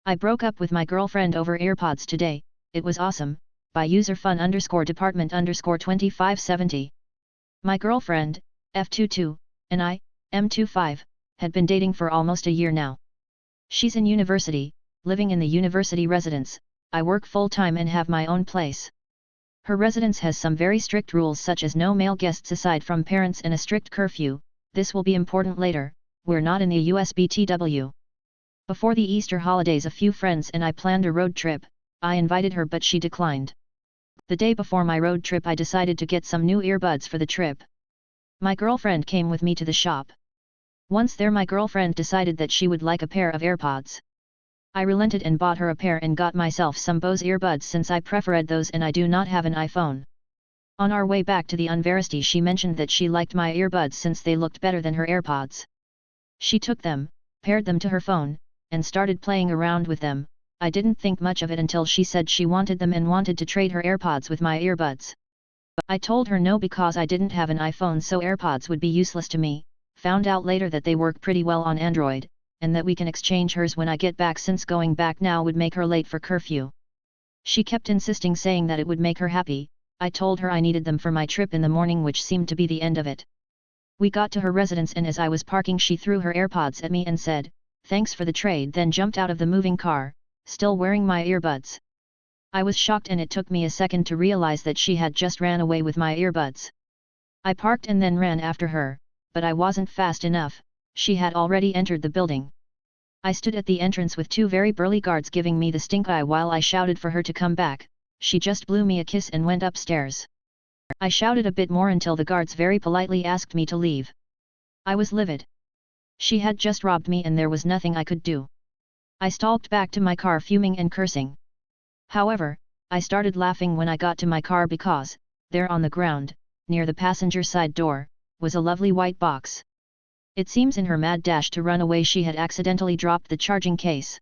I broke up with my girlfriend over AirPods today. It was awesome. By user_fun_department_2570. My girlfriend, F22, and I, M25, had been dating for almost a year now. She's in university, living in the university residence. I work full-time and have my own place. Her residence has some very strict rules such as no male guests aside from parents and a strict curfew. This will be important later. We're not in the USBTW. Before the Easter holidays a few friends and I planned a road trip. I invited her but she declined. The day before my road trip I decided to get some new earbuds for the trip. My girlfriend came with me to the shop. Once there my girlfriend decided that she would like a pair of AirPods. I relented and bought her a pair and got myself some Bose earbuds since I preferred those and I do not have an iPhone. On our way back to the university she mentioned that she liked my earbuds since they looked better than her AirPods. She took them, paired them to her phone, and started playing around with them. I didn't think much of it until she said she wanted them and wanted to trade her AirPods with my earbuds. I told her no because I didn't have an iPhone so AirPods would be useless to me. Found out later that they work pretty well on Android, and that we can exchange hers when I get back since going back now would make her late for curfew. She kept insisting saying that it would make her happy. I told her I needed them for my trip in the morning which seemed to be the end of it. We got to her residence and as I was parking she threw her AirPods at me and said, "Thanks for the trade," then jumped out of the moving car, still wearing my earbuds. I was shocked and it took me a second to realize that she had just ran away with my earbuds. I parked and then ran after her, but I wasn't fast enough. She had already entered the building. I stood at the entrance with two very burly guards giving me the stink eye while I shouted for her to come back. She just blew me a kiss and went upstairs. I shouted a bit more until the guards very politely asked me to leave. I was livid. She had just robbed me and there was nothing I could do. I stalked back to my car fuming and cursing. However, I started laughing when I got to my car because, there on the ground, near the passenger side door, was a lovely white box. It seems in her mad dash to run away she had accidentally dropped the charging case.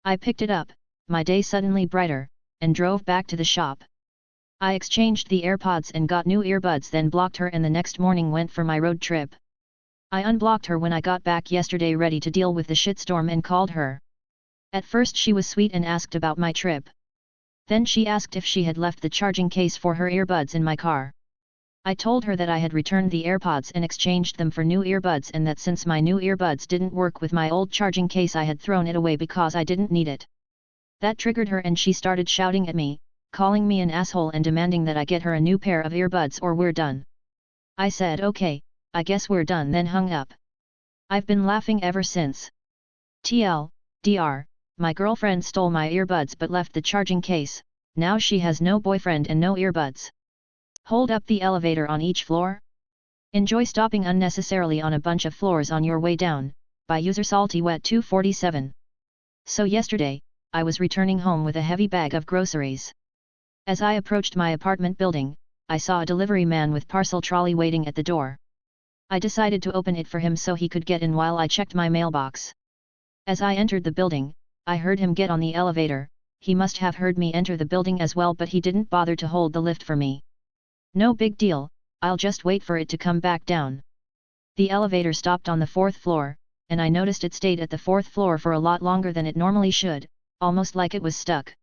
I picked it up, my day suddenly brighter, and drove back to the shop. I exchanged the AirPods and got new earbuds then blocked her and the next morning went for my road trip. I unblocked her when I got back yesterday ready to deal with the shitstorm and called her. At first she was sweet and asked about my trip. Then she asked if she had left the charging case for her earbuds in my car. I told her that I had returned the AirPods and exchanged them for new earbuds and that since my new earbuds didn't work with my old charging case I had thrown it away because I didn't need it. That triggered her and she started shouting at me, calling me an asshole and demanding that I get her a new pair of earbuds or we're done. I said okay, I guess we're done then hung up. I've been laughing ever since. TLDR, my girlfriend stole my earbuds but left the charging case, now she has no boyfriend and no earbuds. Hold up the elevator on each floor? Enjoy stopping unnecessarily on a bunch of floors on your way down, by user SaltyWet247. So yesterday, I was returning home with a heavy bag of groceries. As I approached my apartment building, I saw a delivery man with parcel trolley waiting at the door. I decided to open it for him so he could get in while I checked my mailbox. As I entered the building, I heard him get on the elevator. He must have heard me enter the building as well but he didn't bother to hold the lift for me. No big deal, I'll just wait for it to come back down. The elevator stopped on the 4th floor, and I noticed it stayed at the 4th floor for a lot longer than it normally should, almost like it was stuck.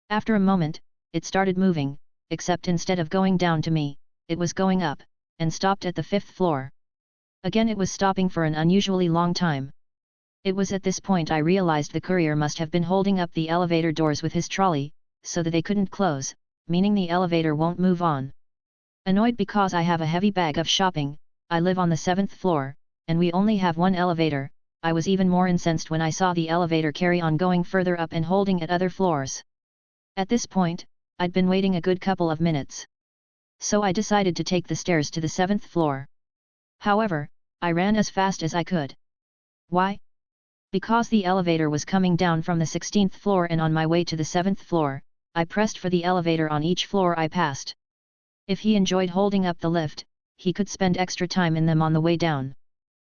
After a moment, it started moving, except instead of going down to me, it was going up, and stopped at the 5th floor. Again it was stopping for an unusually long time. It was at this point I realized the courier must have been holding up the elevator doors with his trolley, so that they couldn't close, meaning the elevator won't move on. Annoyed because I have a heavy bag of shopping, I live on the 7th floor, and we only have one elevator. I was even more incensed when I saw the elevator carry on going further up and holding at other floors. At this point, I'd been waiting a good couple of minutes. So I decided to take the stairs to the 7th floor. However, I ran as fast as I could. Why? Because the elevator was coming down from the 16th floor and on my way to the 7th floor, I pressed for the elevator on each floor I passed. If he enjoyed holding up the lift, he could spend extra time in them on the way down.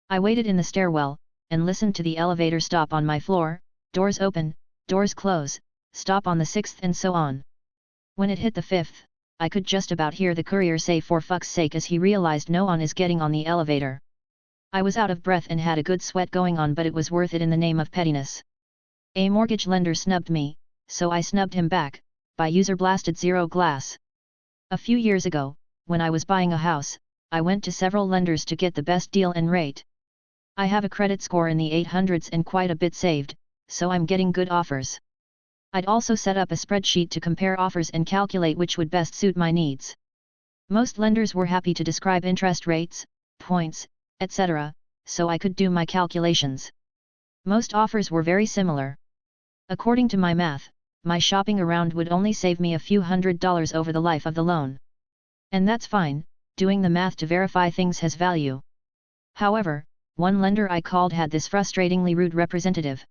I waited in the stairwell, and listened to the elevator stop on my floor, doors open, doors close, stop on the 6th and so on. When it hit the 5th, I could just about hear the courier say for fuck's sake as he realized no one is getting on the elevator. I was out of breath and had a good sweat going on but it was worth it in the name of pettiness. A mortgage lender snubbed me, so I snubbed him back, by user blasted zero glass. A few years ago, when I was buying a house, I went to several lenders to get the best deal and rate. I have a credit score in the 800s and quite a bit saved, so I'm getting good offers. I'd also set up a spreadsheet to compare offers and calculate which would best suit my needs. Most lenders were happy to describe interest rates, points, etc., so I could do my calculations. Most offers were very similar. According to my math, my shopping around would only save me a few $100s over the life of the loan. And that's fine, doing the math to verify things has value. However, one lender I called had this frustratingly rude representative.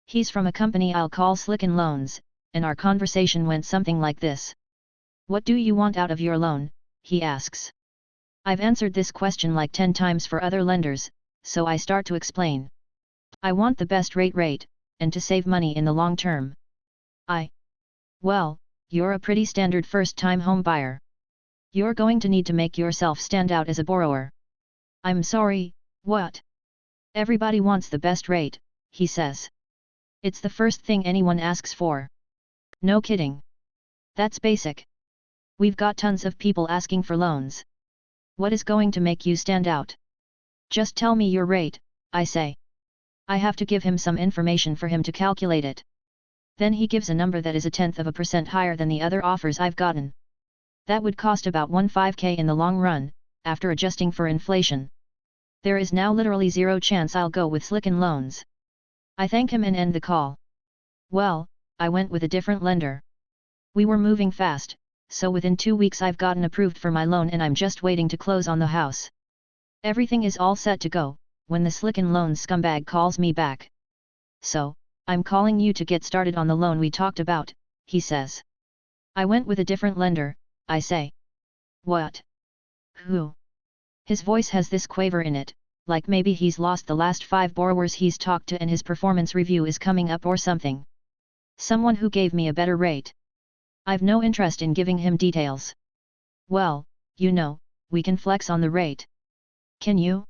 He's from a company I'll call Slicken Loans, and our conversation went something like this. What do you want out of your loan? He asks. I've answered this question like 10 times for other lenders, so I start to explain. I want the best rate, and to save money in the long term. Well, you're a pretty standard first-time home buyer. You're going to need to make yourself stand out as a borrower. I'm sorry, what? Everybody wants the best rate, he says. It's the first thing anyone asks for. No kidding. That's basic. We've got tons of people asking for loans. What is going to make you stand out? Just tell me your rate, I say. I have to give him some information for him to calculate it. Then he gives a number that is 0.1% higher than the other offers I've gotten. That would cost about 15K in the long run, after adjusting for inflation. There is now literally zero chance I'll go with Slicken Loans. I thank him and end the call. Well, I went with a different lender. We were moving fast, so within 2 weeks I've gotten approved for my loan and I'm just waiting to close on the house. Everything is all set to go, when the Slicken Loans scumbag calls me back. So, I'm calling you to get started on the loan we talked about, he says. I went with a different lender, I say. What? Who? His voice has this quaver in it, like maybe he's lost the last 5 borrowers he's talked to and his performance review is coming up or something. Someone who gave me a better rate. I've no interest in giving him details. Well, you know, we can flex on the rate. Can you?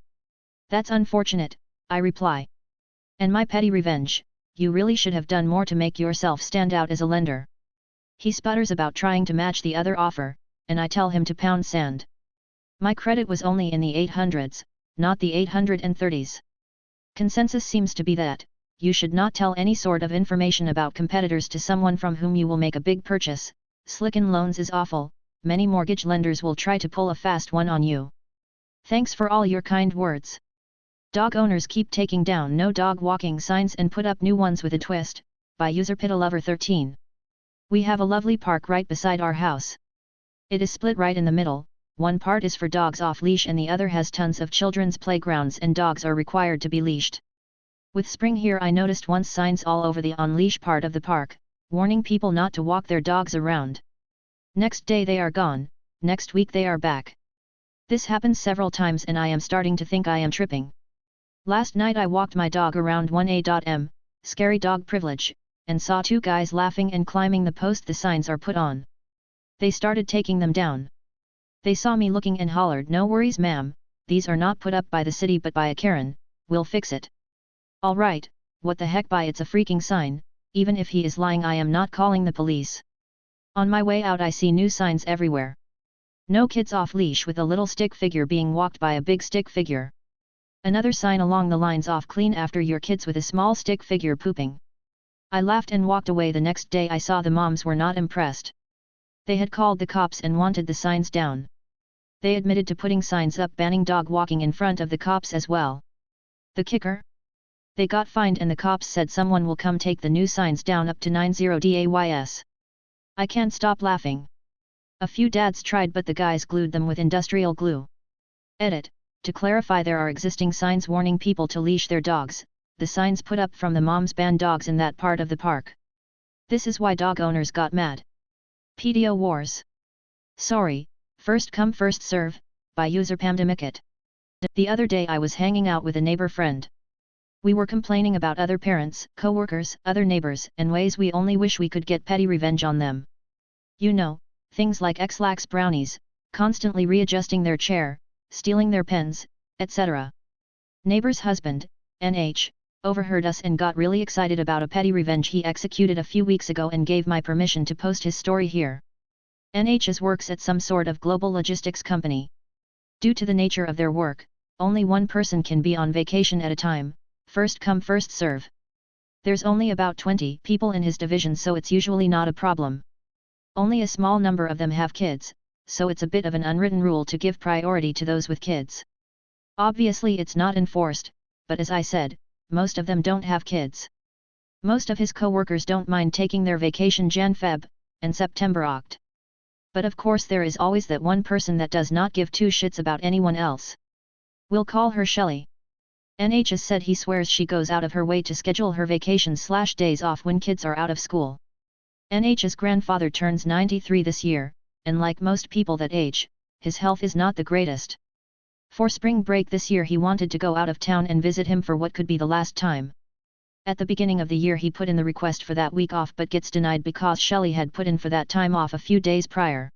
That's unfortunate, I reply. And my petty revenge, you really should have done more to make yourself stand out as a lender. He sputters about trying to match the other offer, and I tell him to pound sand. My credit was only in the 800s, not the 830s. Consensus seems to be that, you should not tell any sort of information about competitors to someone from whom you will make a big purchase. Slicken Loans is awful, many mortgage lenders will try to pull a fast one on you. Thanks for all your kind words. Dog owners keep taking down no dog walking signs and put up new ones with a twist, by user Pettyrevenge13. We have a lovely park right beside our house. It is split right in the middle, one part is for dogs off leash and the other has tons of children's playgrounds and dogs are required to be leashed. With spring here I noticed once signs all over the on-leash part of the park, warning people not to walk their dogs around. Next day they are gone, next week they are back. This happens several times and I am starting to think I am tripping. Last night I walked my dog around 1A.M, scary dog privilege, and saw 2 guys laughing and climbing the post the signs are put on. They started taking them down. They saw me looking and hollered, "No worries ma'am, these are not put up by the city but by a Karen, we'll fix it." Alright, what the heck, by it's a freaking sign, even if he is lying I am not calling the police. On my way out I see new signs everywhere. No kids off leash with a little stick figure being walked by a big stick figure. Another sign along the lines, off clean after your kids with a small stick figure pooping. I laughed and walked away. The next day I saw the moms were not impressed. They had called the cops and wanted the signs down. They admitted to putting signs up banning dog walking in front of the cops as well. The kicker? They got fined and the cops said someone will come take the new signs down up to 90 days. I can't stop laughing. A few dads tried but the guys glued them with industrial glue. Edit. To clarify, there are existing signs warning people to leash their dogs. The signs put up from the moms ban dogs in that part of the park. This is why dog owners got mad. PDO wars. Sorry, first come first serve, by user Pandemicit. The other day I was hanging out with a neighbor friend. We were complaining about other parents, co-workers, other neighbors, and ways we only wish we could get petty revenge on them. You know, things like X-lax brownies, constantly readjusting their chair, stealing their pens, etc. Neighbor's husband, NH, overheard us and got really excited about a petty revenge he executed a few weeks ago and gave my permission to post his story here. NHS works at some sort of global logistics company. Due to the nature of their work, only one person can be on vacation at a time, first come first serve. There's only about 20 people in his division, so it's usually not a problem. Only a small number of them have kids, so it's a bit of an unwritten rule to give priority to those with kids. Obviously it's not enforced, but as I said, most of them don't have kids. Most of his co-workers don't mind taking their vacation Jan-Feb, and September-Oct. But of course there is always that one person that does not give two shits about anyone else. We'll call her Shelley. NHS said he swears she goes out of her way to schedule her vacations/days off when kids are out of school. NH's grandfather turns 93 this year, and like most people that age, his health is not the greatest. For spring break this year he wanted to go out of town and visit him for what could be the last time. At the beginning of the year he put in the request for that week off but gets denied because Shelley had put in for that time off a few days prior.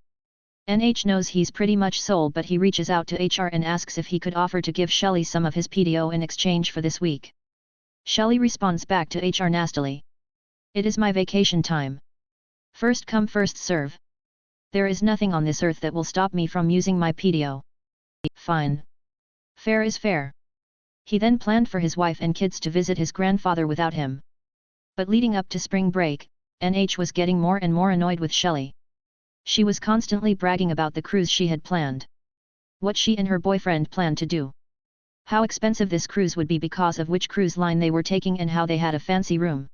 NH knows he's pretty much sold, but he reaches out to HR and asks if he could offer to give Shelley some of his PTO in exchange for this week. Shelley responds back to HR nastily. It is my vacation time. First come first serve. There is nothing on this earth that will stop me from using my PTO. Fine. Fair is fair. He then planned for his wife and kids to visit his grandfather without him. But leading up to spring break, NH was getting more and more annoyed with Shelley. She was constantly bragging about the cruise she had planned. What she and her boyfriend planned to do. How expensive this cruise would be because of which cruise line they were taking and how they had a fancy room.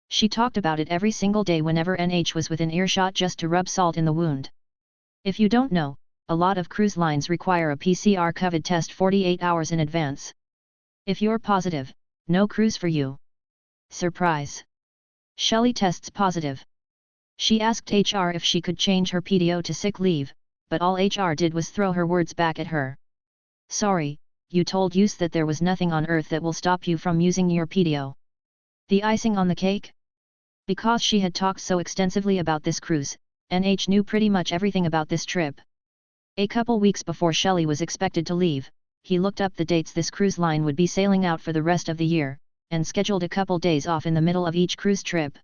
She talked about it every single day whenever NH was within earshot just to rub salt in the wound. If you don't know, a lot of cruise lines require a PCR COVID test 48 hours in advance. If you're positive, no cruise for you. Surprise! Shelley tests positive. She asked HR if she could change her PTO to sick leave, but all HR did was throw her words back at her. Sorry, you told us that there was nothing on earth that will stop you from using your PTO. The icing on the cake? Because she had talked so extensively about this cruise, NH knew pretty much everything about this trip. A couple weeks before Shelley was expected to leave, he looked up the dates this cruise line would be sailing out for the rest of the year, and scheduled a couple days off in the middle of each cruise trip.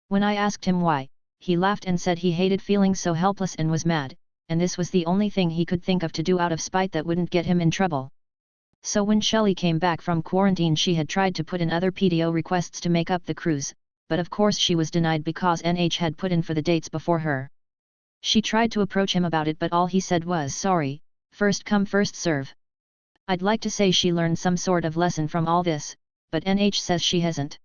When I asked him why, he laughed and said he hated feeling so helpless and was mad, and this was the only thing he could think of to do out of spite that wouldn't get him in trouble. So when Shelley came back from quarantine she had tried to put in other PTO requests to make up the cruise, but of course she was denied because NH had put in for the dates before her. She tried to approach him about it but all he said was sorry, first come first serve. I'd like to say she learned some sort of lesson from all this, but NH says she hasn't.